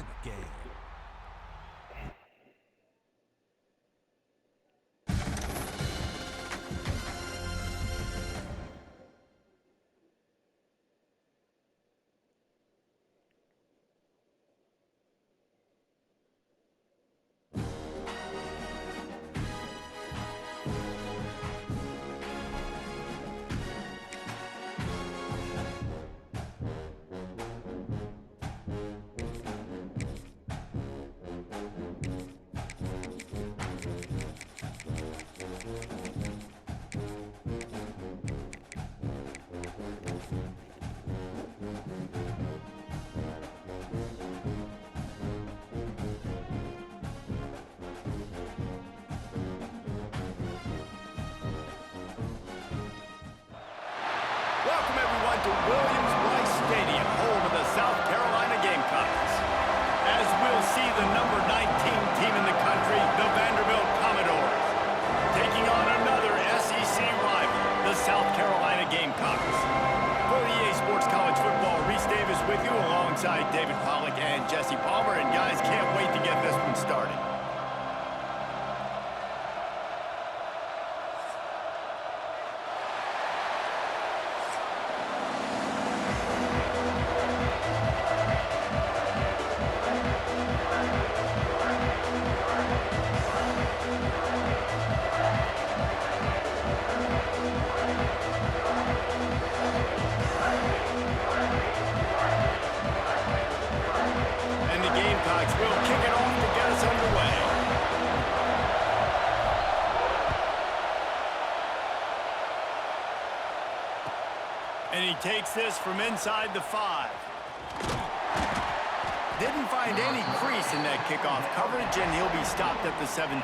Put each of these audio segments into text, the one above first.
in the game. Welcome everyone to Williams-Brice Stadium, home of the South Carolina Gamecocks. As we'll see the number 19 team in the country, the Vanderbilt Commodores, taking on another SEC rival, the South Carolina Gamecocks. For the EA Sports College Football, Reese Davis with you alongside David Pollack and Jesse Palmer, and guys, can't wait to get this one started. And he takes this from inside the 5. Didn't find any crease in that kickoff coverage, and he'll be stopped at the 17.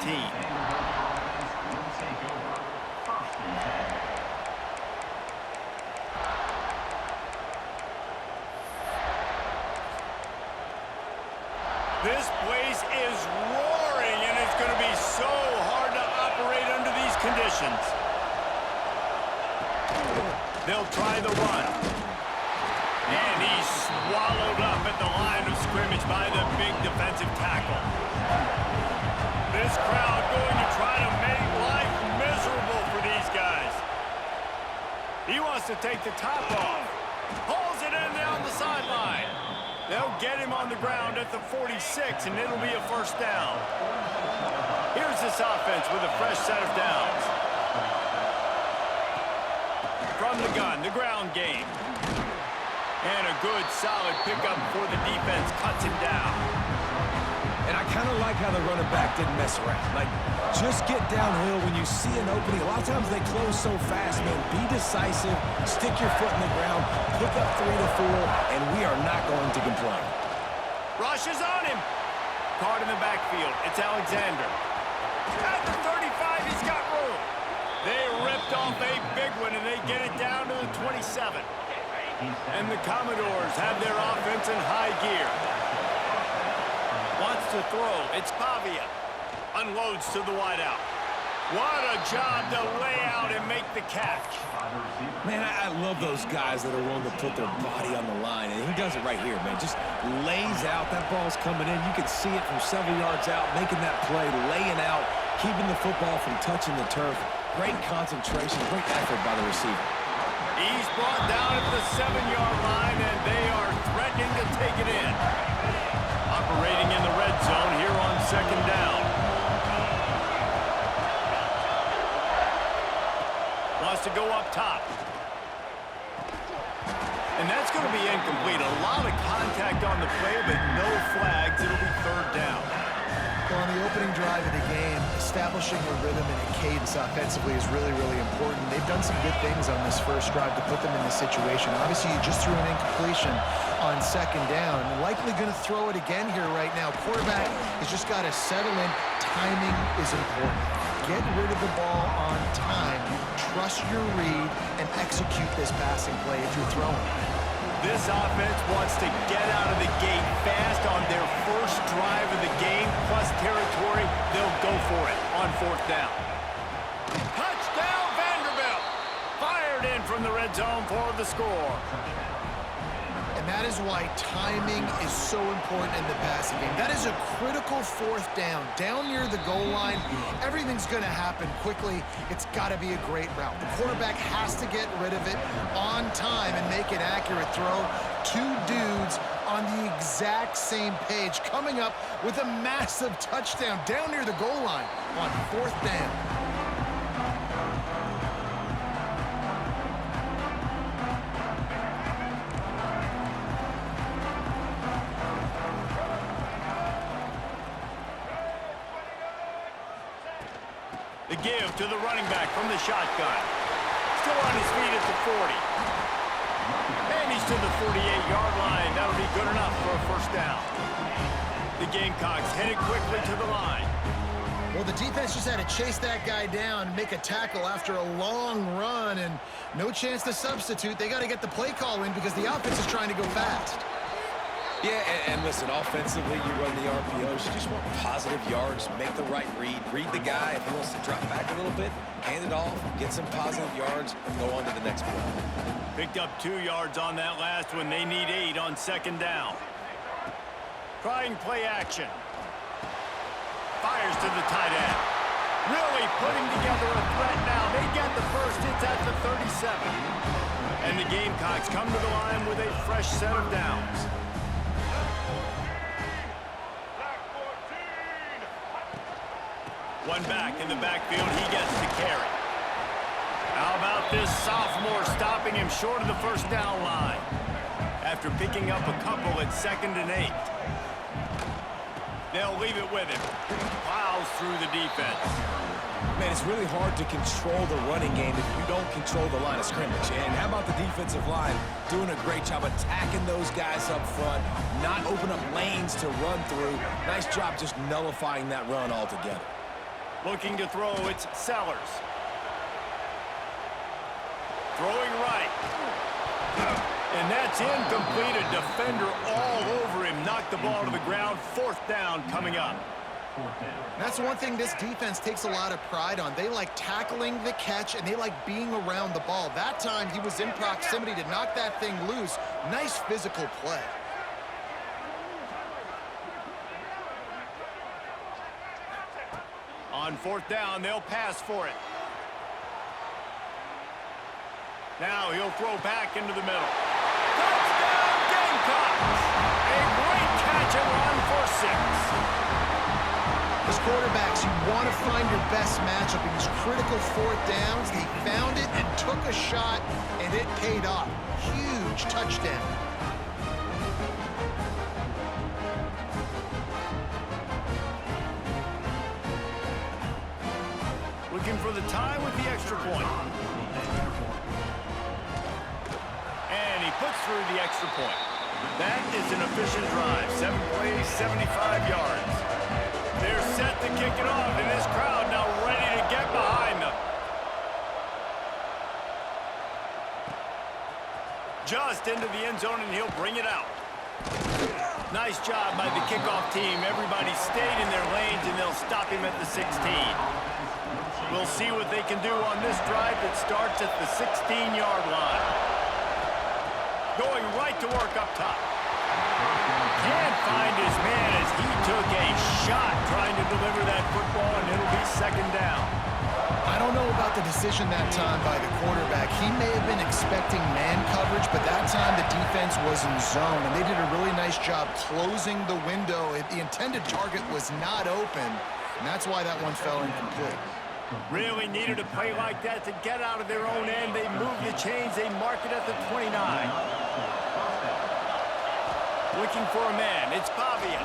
This place is roaring, and it's going to be so hard to operate under these conditions. They'll try the run. And he's swallowed up at the line of scrimmage by the big defensive tackle. This crowd going to try to make life miserable for these guys. He wants to take the top off. Pulls it in down the sideline. They'll get him on the ground at the 46, and it'll be a first down. Here's this offense with a fresh set of downs. From the gun, the ground game. And a good, solid pickup before the defense cuts him down. And I kind of like how the running back didn't mess around. Like, just get downhill when you see an opening. A lot of times they close so fast, man. Be decisive, stick your foot in the ground, pick up 3 to 4, and we are not going to complain. Rush is on him. Caught in the backfield. It's Alexander. At the 35, he's got room. They ripped off a big one, and they get it down to the 27. And the Commodores have their offense in high gear. Wants to throw. It's Pavia. Unloads to the wideout. What a job to lay out and make the catch. Man, I love those guys that are willing to put their body on the line. And he does it right here, man. Just lays out. That ball's coming in. You can see it from several yards out, making that play, laying out, keeping the football from touching the turf. Great concentration, great effort by the receiver. He's brought down at the 7-yard line, and they are threatening to take it in. Operating in the red zone here on second down. Wants to go up top. And that's going to be incomplete. A lot of contact on the play, but no flags. It'll be third down. Well, on the opening drive of the game, establishing a rhythm and a cadence offensively is really, really important. They've done some good things on this first drive to put them in this situation. Obviously, you just threw an incompletion on second down. Likely going to throw it again here right now. Quarterback has just got to settle in. Timing is important. Get rid of the ball on time. Trust your read and execute this passing play if you're throwing. This offense wants to get out of the gate fast on their first drive of the game, plus territory. They'll go for it on fourth down. Touchdown, Vanderbilt! Fired in from the red zone for the score. And And that is why timing is so important in the passing game. That is a critical fourth down. Down near the goal line, everything's going to happen quickly. It's got to be a great route. The quarterback has to get rid of it on time and make an accurate throw. Two dudes on the exact same page, coming up with a massive touchdown down near the goal line on fourth down. The give to the running back from the shotgun. Still on his feet at the 40. And he's to the 48-yard line. That'll be good enough for a first down. The Gamecocks headed quickly to the line. Well, the defense just had to chase that guy down, make a tackle after a long run, and no chance to substitute. They got to get the play call in because the offense is trying to go fast. Yeah, and listen, offensively, you run the RPOs. You just want positive yards, make the right read the guy. If he wants to drop back a little bit, hand it off, get some positive yards, go on to the next play. Picked up 2 yards on that last one. They need 8 on second down. Trying play action. Fires to the tight end. Really putting together a threat now. They get the first. It's at the 37. And the Gamecocks come to the line with a fresh set of downs. One back in the backfield. He gets the carry. How about this sophomore stopping him short of the first down line after picking up a couple at 2nd and 8. They'll leave it with him. Plows through the defense. Man, it's really hard to control the running game if you don't control the line of scrimmage. And how about the defensive line doing a great job attacking those guys up front, not open up lanes to run through. Nice job just nullifying that run altogether. Looking to throw, it's Sellers. Throwing right. And that's incomplete. A defender all over him. Knocked the ball to the ground. Fourth down coming up. That's one thing this defense takes a lot of pride on. They like tackling the catch, and they like being around the ball. That time, he was in proximity to knock that thing loose. Nice physical play. On fourth down, they'll pass for it. Now he'll throw back into the middle. Touchdown, Gamecocks! A great catch and run for 6. As quarterbacks, you want to find your best matchup in these critical fourth downs. They found it and took a shot, and it paid off. Huge touchdown. Looking for the tie with the extra point. And he puts through the extra point. That is an efficient drive. 7 plays, 75 yards. They're set to kick it off, and this crowd now ready to get behind them. Just into the end zone, and he'll bring it out. Nice job by the kickoff team. Everybody stayed in their lanes, and they'll stop him at the 16. We'll see what they can do on this drive that starts at the 16-yard line. Going right to work up top. Can't find his man as he took a shot trying to deliver that football, and it'll be second down. I don't know about the decision that time by the quarterback. He may have been expecting man coverage, but that time the defense was in zone, and they did a really nice job closing the window. The intended target was not open, and that's why that one fell incomplete. Really needed a play like that to get out of their own end. They move the chains. They mark it at the 29. Looking for a man. It's Pavia.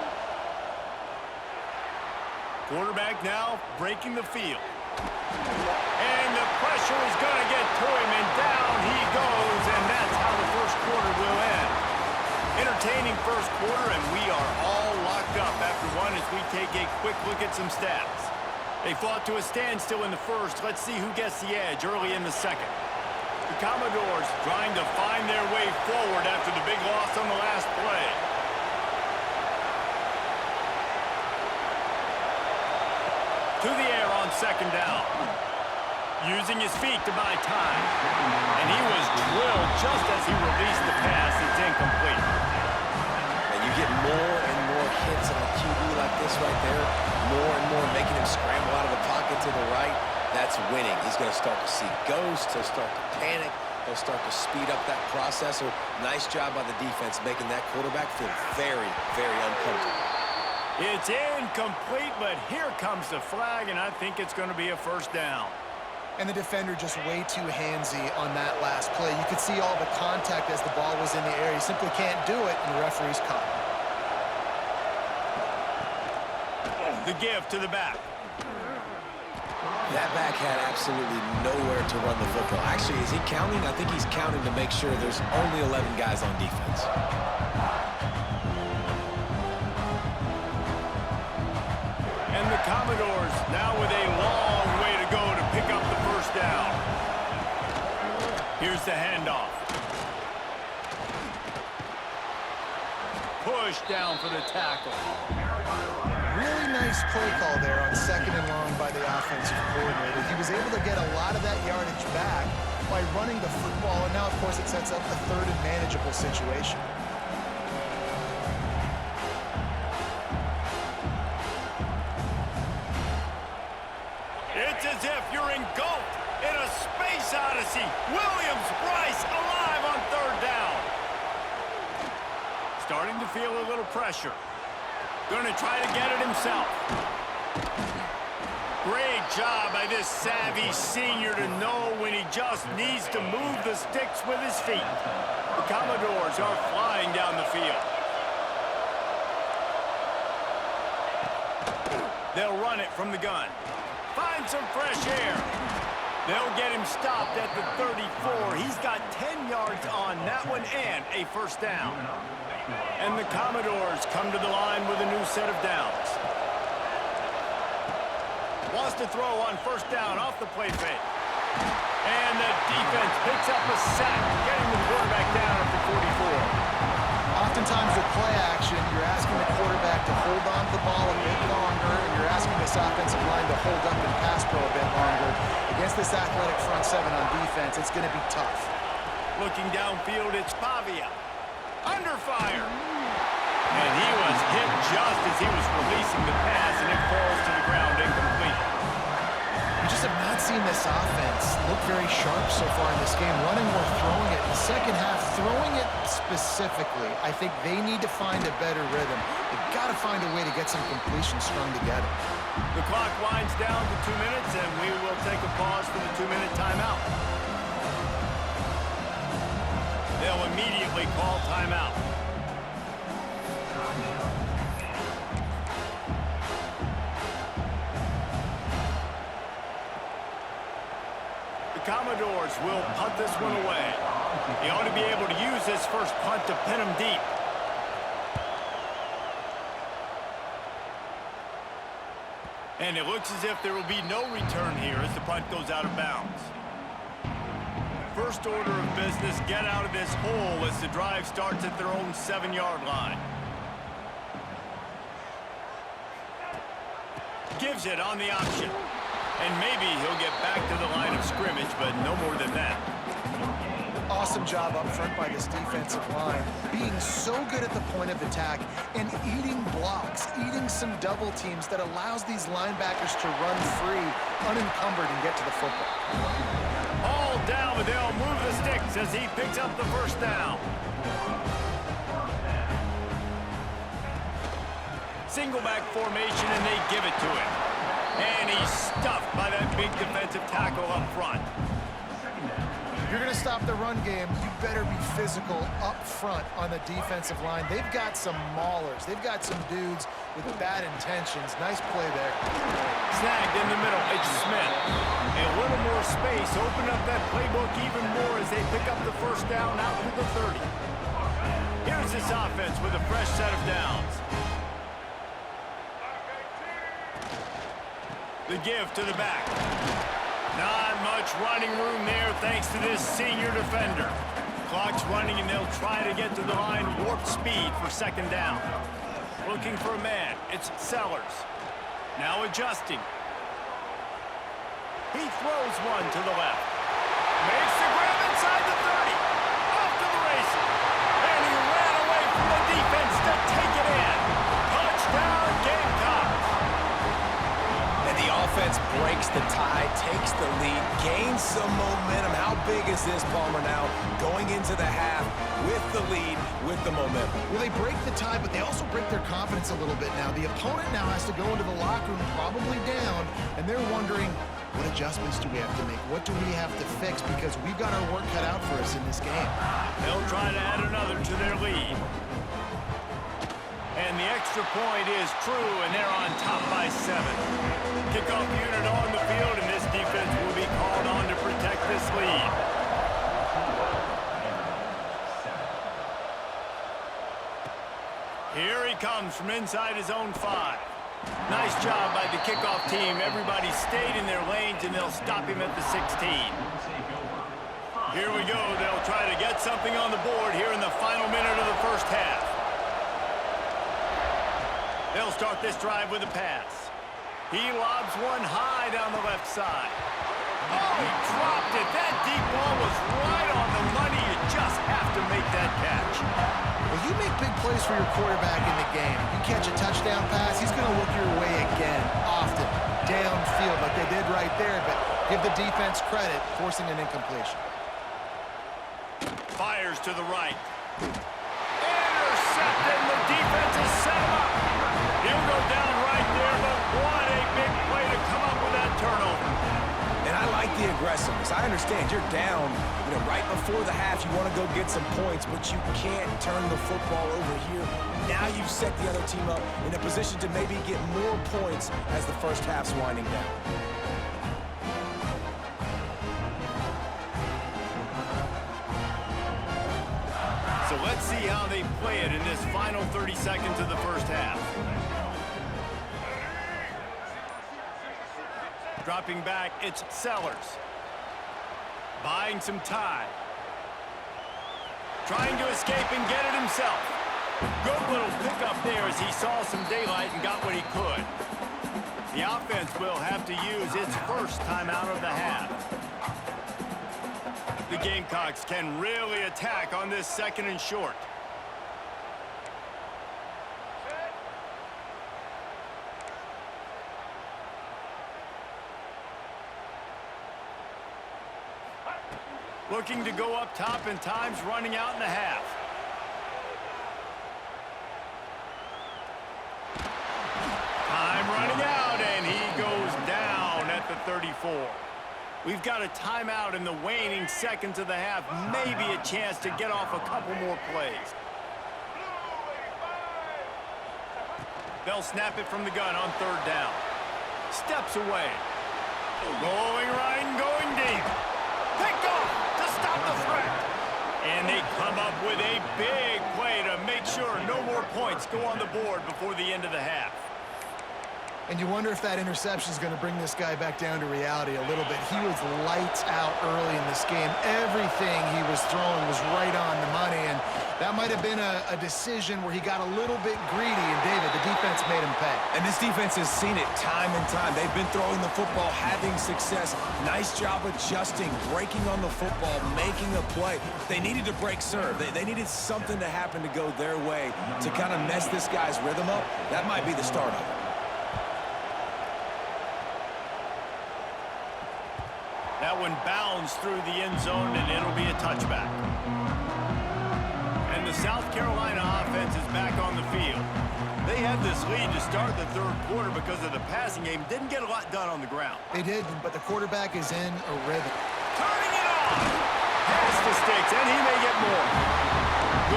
Quarterback now breaking the field. And the pressure is going to get to him, and down he goes, and that's how the first quarter will end. Entertaining first quarter, and we are all locked up after one as we take a quick look at some stats. They fought to a standstill in the first. Let's see who gets the edge early in the second. The Commodores trying to find their way forward after the big loss on the last play. To the air on second down. Using his feet to buy time. And he was drilled just as he released the pass. It's incomplete. blitzing a QB like this right there, more and more making him scramble out of the pocket to the right, that's winning. He's going to start to see ghosts. He'll start to panic. He'll start to speed up that process. So nice job by the defense making that quarterback feel very, very uncomfortable. It's incomplete, but here comes the flag, and I think it's going to be a first down. And the defender just way too handsy on that last play. You could see all the contact as the ball was in the air. He simply can't do it, and the referee's caught him. The give to the back. That back had absolutely nowhere to run the football. Actually, is he counting? I think he's counting to make sure there's only 11 guys on defense. And the Commodores now with a long way to go to pick up the first down. Here's the handoff. Push down for the tackle. Really nice play call there on 2nd and long by the offensive coordinator. He was able to get a lot of that yardage back by running the football, and now, of course, it sets up a 3rd and manageable situation. It's as if you're engulfed in a space odyssey. Williams-Brice alive on 3rd down. Starting to feel a little pressure. Going to try to get it himself. Great job by this savvy senior to know when he just needs to move the sticks with his feet. The Commodores are flying down the field. They'll run it from the gun. Find some fresh air. They'll get him stopped at the 34. He's got 10 yards on that one and a first down. And the Commodores come to the line with a new set of downs. Wants to throw on 1st down off the play fake. And the defense picks up a sack, getting the quarterback down at the 44. Oftentimes with play action, you're asking the quarterback to hold on to the ball a bit longer, and you're asking this offensive line to hold up and pass pro a bit longer. Against this athletic front 7 on defense, it's going to be tough. Looking downfield, it's Pavia. Under fire. And he was hit just as he was releasing the pass, and it falls to the ground incomplete. We just have not seen this offense look very sharp so far in this game, running or throwing it. In the second half, throwing it specifically, I think they need to find a better rhythm. They've got to find a way to get some completions strung together. The clock winds down to 2 minutes, and we will take a pause for the 2-minute timeout. They'll immediately call timeout. The Commodores will punt this one away. He ought to be able to use this first punt to pin him deep. And it looks as if there will be no return here as the punt goes out of bounds. First order of business, get out of this hole as the drive starts at their own 7-yard line. Gives it on the option. And maybe he'll get back to the line of scrimmage, but no more than that. Awesome job up front by this defensive line, being so good at the point of attack and eating blocks, eating some double teams that allows these linebackers to run free, unencumbered, and get to the football. All down, but they'll move the sticks as he picks up the first down. Single back formation, and they give it to him. And he's stuffed by that big defensive tackle up front. If you're going to stop the run game, you better be physical up front on the defensive line. They've got some maulers. They've got some dudes with bad intentions. Nice play there. Snagged in the middle, it's Smith. A little more space, open up that playbook even more as they pick up the first down out to the 30. Here's this offense with a fresh set of downs. The give to the back. Not much running room there thanks to this senior defender. Clock's running and they'll try to get to the line warp speed for 2nd down. Looking for a man. It's Sellers. Now adjusting. He throws one to the left. Makes the grab inside the 30. Off to the races. And he ran away from the defense to take it in. Touchdown. some momentum. How big is this, Palmer, now going into the half with the lead, with the momentum? Well, they break the tie, but they also break their confidence a little bit now. The opponent now has to go into the locker room probably down, and they're wondering, what adjustments do we have to make? What do we have to fix? Because we've got our work cut out for us in this game. They'll try to add another to their lead. And the extra point is true, and they're on top by 7. Kickoff unit on the field, and this defense will be called on to protect this lead. Here he comes from inside his own 5. Nice job by the kickoff team. Everybody stayed in their lanes, and they'll stop him at the 16. Here we go. They'll try to get something on the board here in the final minute of the first half. They'll start this drive with a pass. He lobs one high down the left side. Oh, he dropped it. That deep ball was right on the money. You just have to make that catch. Well, you make big plays for your quarterback in the game. You catch a touchdown pass, he's going to look your way again, often, downfield, like they did right there, but give the defense credit, forcing an incompletion. Fires to the right. Intercepted. The defense has set him up. He'll go down right there, but what a big play to come up with that turnover. And I like the aggressiveness. I understand you're down, right before the half. You want to go get some points, but you can't turn the football over here. Now you've set the other team up in a position to maybe get more points as the first half's winding down. So let's see how they play it in this final 30 seconds of the first half. Dropping back, it's Sellers. Buying some time. Trying to escape and get it himself. Good little pickup there as he saw some daylight and got what he could. The offense will have to use its first timeout of the half. The Gamecocks can really attack on this 2nd and short. Looking to go up top, and time's running out in the half. Time running out, and he goes down at the 34. We've got a timeout in the waning seconds of the half. Maybe a chance to get off a couple more plays. They'll snap it from the gun on 3rd down. Steps away. Going right and going deep. Picked off to stop the threat. And they come up with a big play to make sure no more points go on the board before the end of the half. And you wonder if that interception is going to bring this guy back down to reality a little bit. He was lights out early in this game. Everything he was throwing was right on the money, and that might have been a decision where he got a little bit greedy, and David, the defense made him pay. And this defense has seen it time and time. They've been throwing the football, having success. Nice job adjusting, breaking on the football, making a play. They needed to break serve. They needed something to happen to go their way to kind of mess this guy's rhythm up. That might be the start of it. That one bounds through the end zone, and it'll be a touchback. And the South Carolina offense is back on the field. They had this lead to start the 3rd quarter because of the passing game. Didn't get a lot done on the ground. They did, but the quarterback is in a rhythm. Turning it on! Pass to Sticks, and he may get more.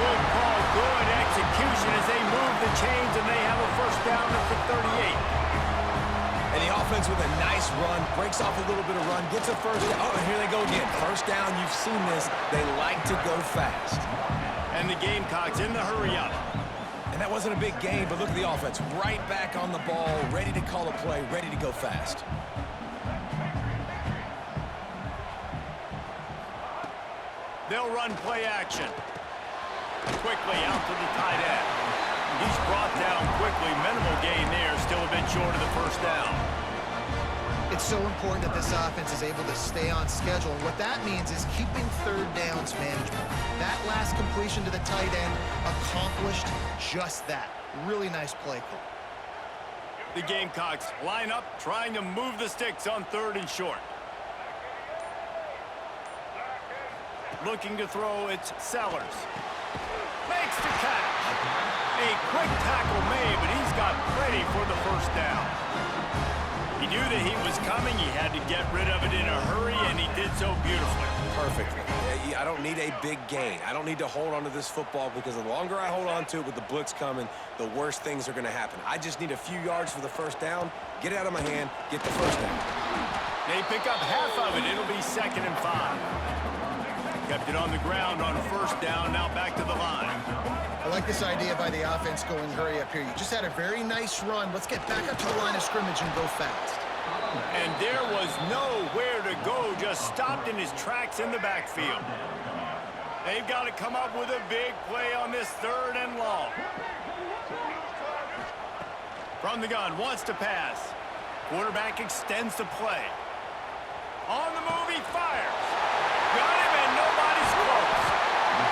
Good call, good execution as they move the chains, and they have a first down at the 38. And the offense with a nice run, breaks off a little bit of run, gets a first down. Oh, and here they go again. First down, you've seen this. They like to go fast. And the Gamecocks in the hurry up. And that wasn't a big gain, but look at the offense. Right back on the ball, ready to call a play, ready to go fast. They'll run play action. Quickly out to the tight end. He's brought down quickly. Minimal gain there. Still a bit short of the first down. It's so important that this offense is able to stay on schedule. And what that means is keeping 3rd downs manageable. That last completion to the tight end accomplished just that. Really nice play call. The Gamecocks line up, trying to move the sticks on 3rd and short. Looking to throw, it's Sellers. Makes the catch. A quick tackle made, but he's got plenty for the first down. He knew that he was coming. He had to get rid of it in a hurry, and he did so beautifully. Perfectly. I don't need a big gain. I don't need to hold on to this football because the longer I hold on to it with the blitz coming, the worse things are going to happen. I just need a few yards for the first down, get it out of my hand, get the first down. They pick up half of it. It'll be 2nd and 5. Kept it on the ground on first down, now back to the line. I like this idea by the offense going hurry up here. You just had a very nice run. Let's get back up to the line of scrimmage and go fast. And there was nowhere to go, just stopped in his tracks in the backfield. They've got to come up with a big play on this 3rd and long. From the gun, wants to pass. Quarterback extends the play. On the move, he fires. Got him, and nobody's close.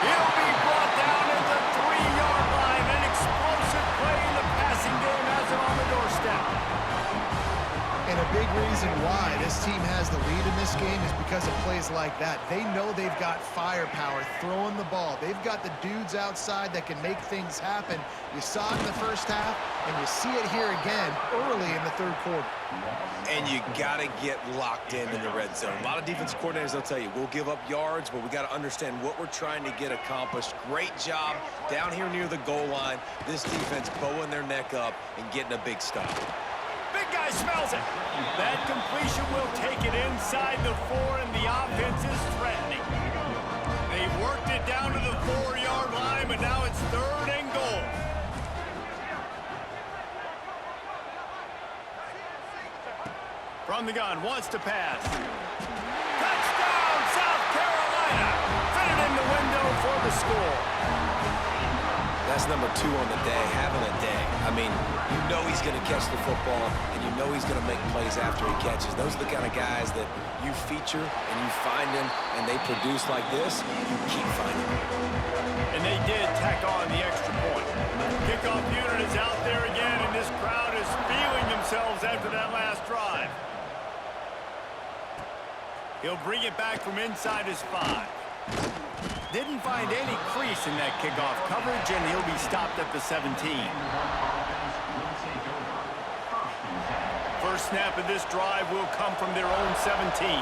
He'll be brought down at the 3-yard line. An explosive play in the passing game has it on the doorstep. And a big reason why this team has the lead in this game is because of plays like that. They know they've got firepower throwing the ball. They've got the dudes outside that can make things happen. You saw it in the first half, and you see it here again early in the 3rd quarter. And you got to get locked in the red zone. A lot of defensive coordinators, they'll tell you, we'll give up yards, but we got to understand what we're trying to get accomplished. Great job down here near the goal line. This defense bowing their neck up and getting a big stop. Big guy smells it. That completion will take it inside the 4, and the offense is threatening. They worked it down to the 4-yard line, but now it's 3rd and goal. From the gun, wants to pass. Touchdown, South Carolina. Fit it in the window for the score. That's number 2 on the day, having a day. I mean, you know he's going to catch the football, and you know he's going to make plays after he catches. Those are the kind of guys that you feature and you find them, and they produce like this, you keep finding them. And they did tack on the extra point. Kickoff unit is out there again, and this crowd is feeling themselves after that last drive. He'll bring it back from inside his 5. Didn't find any crease in that kickoff coverage, and he'll be stopped at the 17. First snap of this drive will come from their own 17.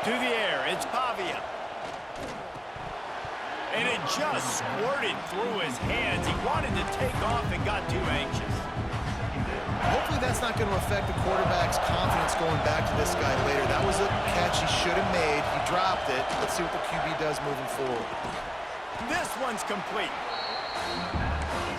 To the air, it's Pavia. And it just squirted through his hands. He wanted to take off and got too anxious. Hopefully that's not going to affect the quarterback's confidence going back to this guy later. That was a catch he should have made. He dropped it. Let's see what the QB does moving forward. This one's complete.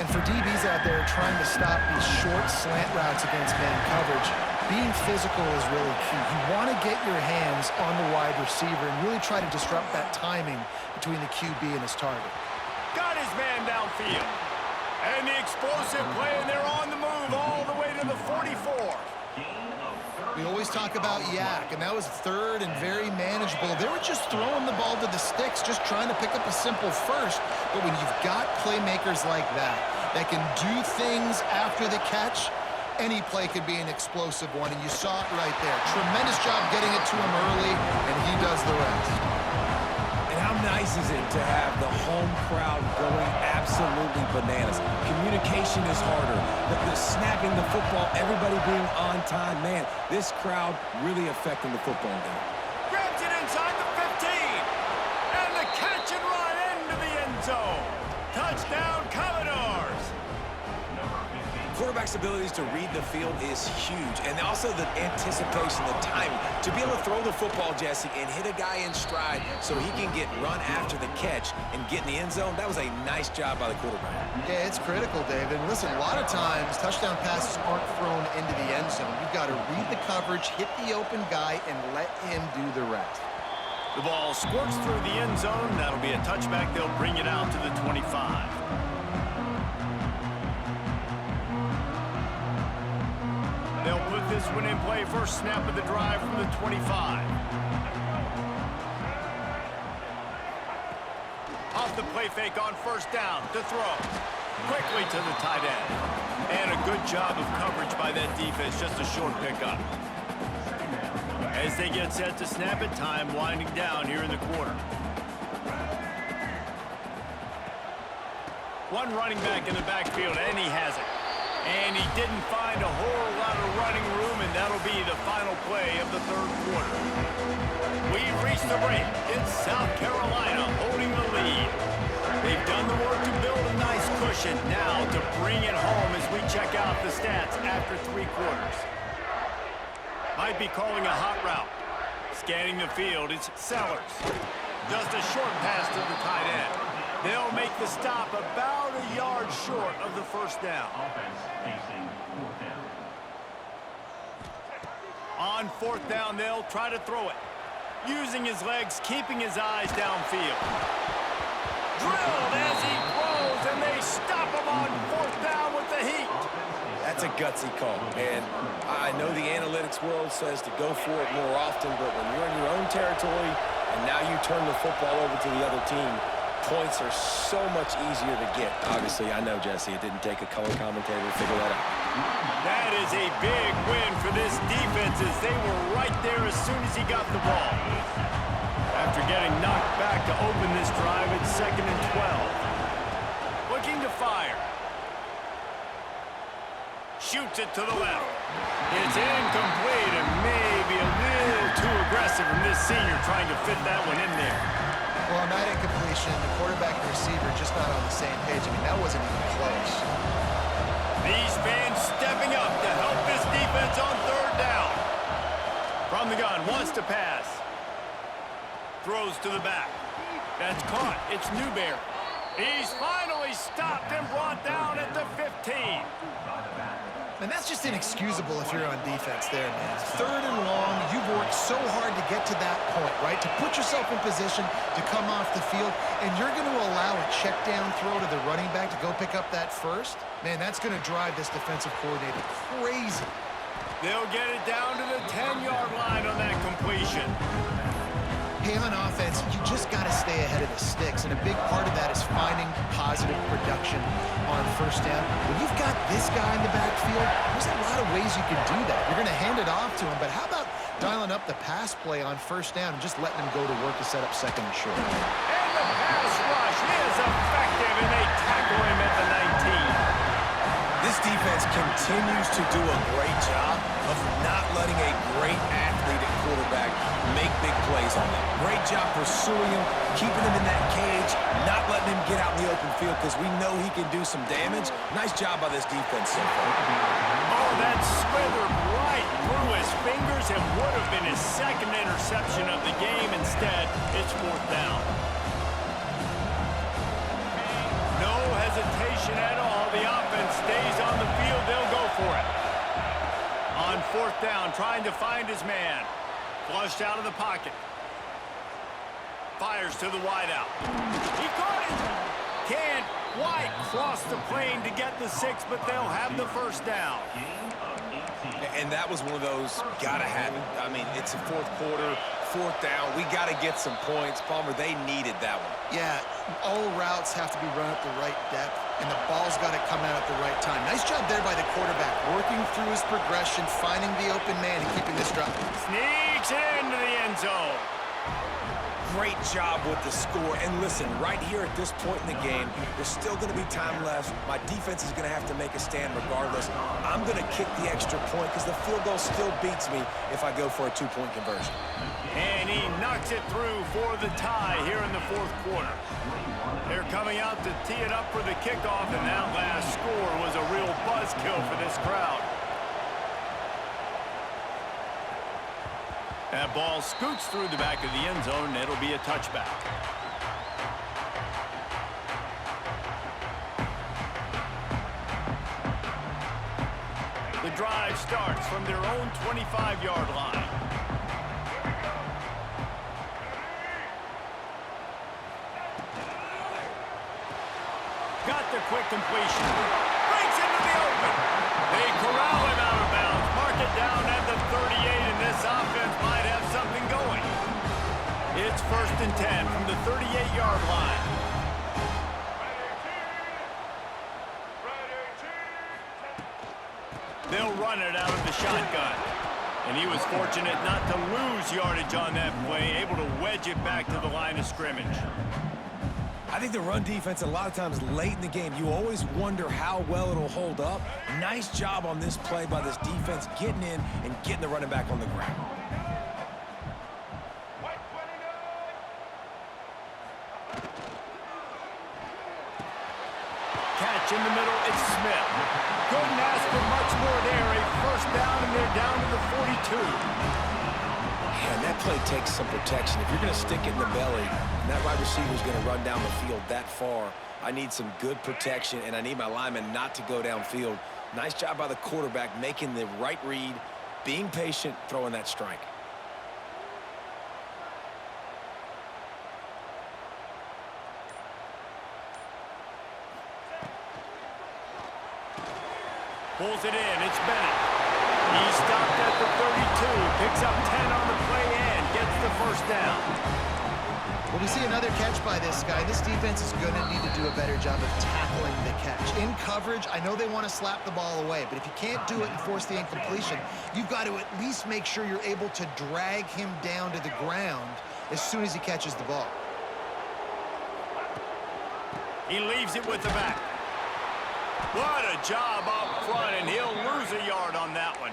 And for DBs out there trying to stop these short slant routes against man coverage, being physical is really key. You want to get your hands on the wide receiver and really try to disrupt that timing between the QB and his target. Got his man downfield. And the explosive play, and they're on the move all the way to the 44. We always talk about Yak, and that was 3rd and very manageable. They were just throwing the ball to the sticks, just trying to pick up a simple first. But when you've got playmakers like that can do things after the catch, any play could be an explosive one, and you saw it right there. Tremendous job getting it to him early, and he does the rest. And how nice is it to have the home crowd going absolutely bananas? Communication is harder. The snapping the football, everybody being on time. Man, this crowd really affecting the football game. Grabs it inside the 15. And the catch and run into the end zone. Touchdown, Commodores. Quarterback's abilities to read the field is huge, and also the anticipation, the timing. To be able to throw the football, Jesse, and hit a guy in stride so he can get run after the catch and get in the end zone, that was a nice job by the quarterback. Yeah, it's critical, David. And listen, a lot of times, touchdown passes aren't thrown into the end zone. You've got to read the coverage, hit the open guy, and let him do the rest. The ball squirts through the end zone. That'll be a touchback. They'll bring it out to the 25. They'll put with this one in play. First snap of the drive from the 25. Off the play fake on first down to throw. Quickly to the tight end. And a good job of coverage by that defense. Just a short pickup. As they get set to snap it, time winding down here in the quarter. One running back in the backfield, and he has it. And he didn't find a whole lot of running room, and that'll be the final play of the third quarter. We've reached the break. It's South Carolina holding the lead. They've done the work to build a nice cushion. Now to bring it home as we check out the stats after 3 quarters. Might be calling a hot route. Scanning the field, it's Sellers. Just a short pass to the tight end. They'll make the stop about a yard short of the first down. On fourth down, they'll try to throw it. Using his legs, keeping his eyes downfield. Drilled as he throws, and they stop him on fourth down with the heat. That's a gutsy call, and I know the analytics world says to go for it more often, but when you're in your own territory and now you turn the football over to the other team, points are so much easier to get. Obviously, I know, Jesse, it didn't take a color commentator to figure that out. That is a big win for this defense as they were right there as soon as he got the ball. After getting knocked back to open this drive, it's 2nd and 12. Looking to fire. Shoots it to the left. It's incomplete and maybe a little too aggressive from this senior trying to fit that one in there. Well, on that incompletion, the quarterback and receiver just not on the same page. I mean, that wasn't even close. These fans stepping up to help this defense on third down. From the gun, wants to pass. Throws to the back. That's caught. It's Newberry. He's finally stopped and brought down at the 15. And that's just inexcusable if you're on defense there, man. 3rd and long, you've worked so hard to get to that point, right? To put yourself in position to come off the field, and you're going to allow a check down throw to the running back to go pick up that first? Man, that's going to drive this defensive coordinator crazy. They'll get it down to the 10-yard line on that completion. Hey, on offense, you just got to stay ahead of the sticks, and a big part of that is finding positive production on first down. When you've got this guy in the backfield, there's a lot of ways you can do that. You're going to hand it off to him, but how about dialing up the pass play on first down and just letting him go to work to set up 2nd and short? And the pass rush is effective, and they tackle him at the 19. This defense continues to do a great job of not letting a great athlete at quarterback make big plays on them. Great job pursuing him, keeping him in that cage, not letting him get out in the open field because we know he can do some damage. Nice job by this defense so far. Oh, that slithered right through his fingers and would have been his 2nd interception of the game. Instead, it's 4th down. No hesitation at all. The offense stays on the field. They'll go for it. On 4th down, trying to find his man. Flushed out of the pocket. Fires to the wideout. He caught it. Can't quite cross the plane to get the 6, but they'll have the first down. And that was one of those gotta have it. I mean, it's a 4th quarter, 4th down. We gotta get some points. Palmer, they needed that one. Yeah, all routes have to be run at the right depth, and the ball's got to come out at the right time. Nice job there by the quarterback, working through his progression, finding the open man, and keeping this drop. Sneaks it into the end zone. Great job with the score. And listen, right here at this point in the game, there's still going to be time left. My defense is going to have to make a stand regardless. I'm going to kick the extra point because the field goal still beats me if I go for a 2-point conversion. And he knocks it through for the tie here in the 4th quarter. They're coming out to tee it up for the kickoff, and that last score was a real buzzkill for this crowd. That ball scoots through the back of the end zone, and it'll be a touchback. The drive starts from their own 25-yard line. Got the quick completion. Breaks into the open. They corral him out of bounds. Mark it down at the 38, and this offense might have something going. It's 1st and 10 from the 38-yard line. They'll run it out of the shotgun. And he was fortunate not to lose yardage on that play, able to wedge it back to the line of scrimmage. I think the run defense, a lot of times late in the game, you always wonder how well it'll hold up. Nice job on this play by this defense, getting in and getting the running back on the ground. Catch in the middle, it's Smith. Couldn't ask for much more there. A 1st down, and they're down to the 42. And that play takes some protection. If you're going to stick it in the belly, and that wide receiver is going to run down the field that far, I need some good protection, and I need my lineman not to go downfield. Nice job by the quarterback making the right read, being patient, throwing that strike. Pulls it in, it's Bennett. He stopped at the 32, picks up 10 on the play and gets the 1st down. Well, we see another catch by this guy. This defense is going to need to do a better job of tackling the catch. In coverage, I know they want to slap the ball away, but if you can't do it and force the incompletion, you've got to at least make sure you're able to drag him down to the ground as soon as he catches the ball. He leaves it with the back. What a job up front, and he'll lose a yard on that one.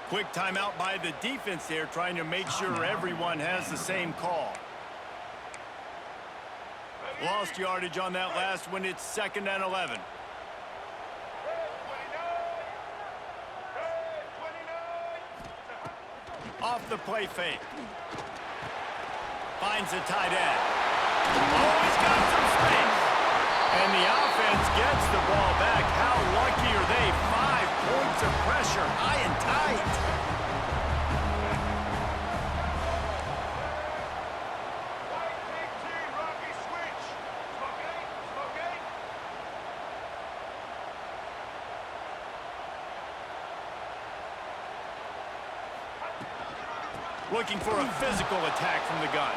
Quick timeout by the defense there, trying to make sure everyone has the same call. Lost yardage on that last one. It's 2nd and 11. Off the play fake. Finds a tight end. Oh, he's got some space. And the offense gets the ball back. How lucky are they? 5 points of pressure, high and tight. Looking for a physical attack from the gun.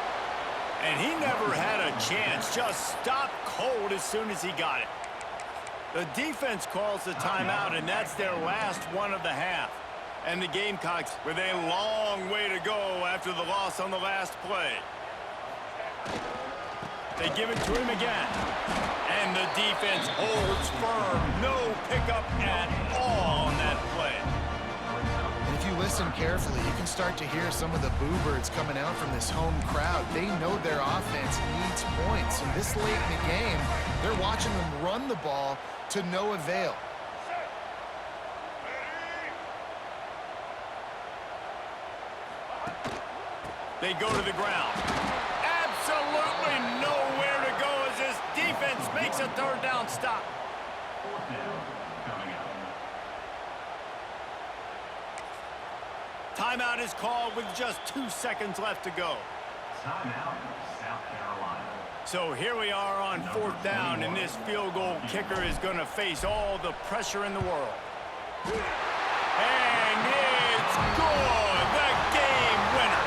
And he never had a chance. Just stopped cold as soon as he got it. The defense calls the timeout, and that's their last one of the half. And the Gamecocks with a long way to go after the loss on the last play. They give it to him again. And the defense holds firm. No pickup at all on that play. If you listen carefully, you can start to hear some of the boo birds coming out from this home crowd. They know their offense needs points, and this late in the game, they're watching them run the ball to no avail. They go to the ground. Absolutely nowhere to go as this defense makes a 3rd down stop. Timeout is called with just 2 seconds left to go. Timeout, South Carolina. So here we are on 4th down, and this field goal kicker is going to face all the pressure in the world. And it's good! The game winner!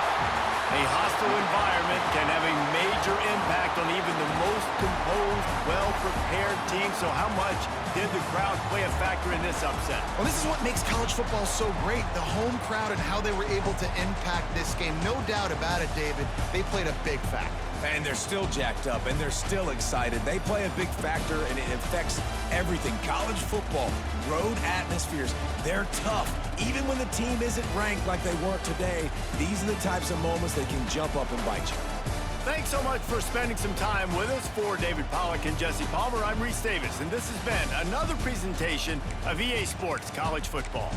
A hostile environment can have a major impact on even the most composed, well-prepared team. So how much did the crowd play a factor in this upset? Well, this is what makes college football so great, the home crowd and how they were able to impact this game. No doubt about it, David, they played a big factor. And they're still jacked up, and they're still excited. They play a big factor, and it affects everything. College football, road atmospheres, they're tough. Even when the team isn't ranked like they weren't today, these are the types of moments that can jump up and bite you. Thanks so much for spending some time with us. For David Pollack and Jesse Palmer, I'm Reese Davis, and this has been another presentation of EA Sports College Football.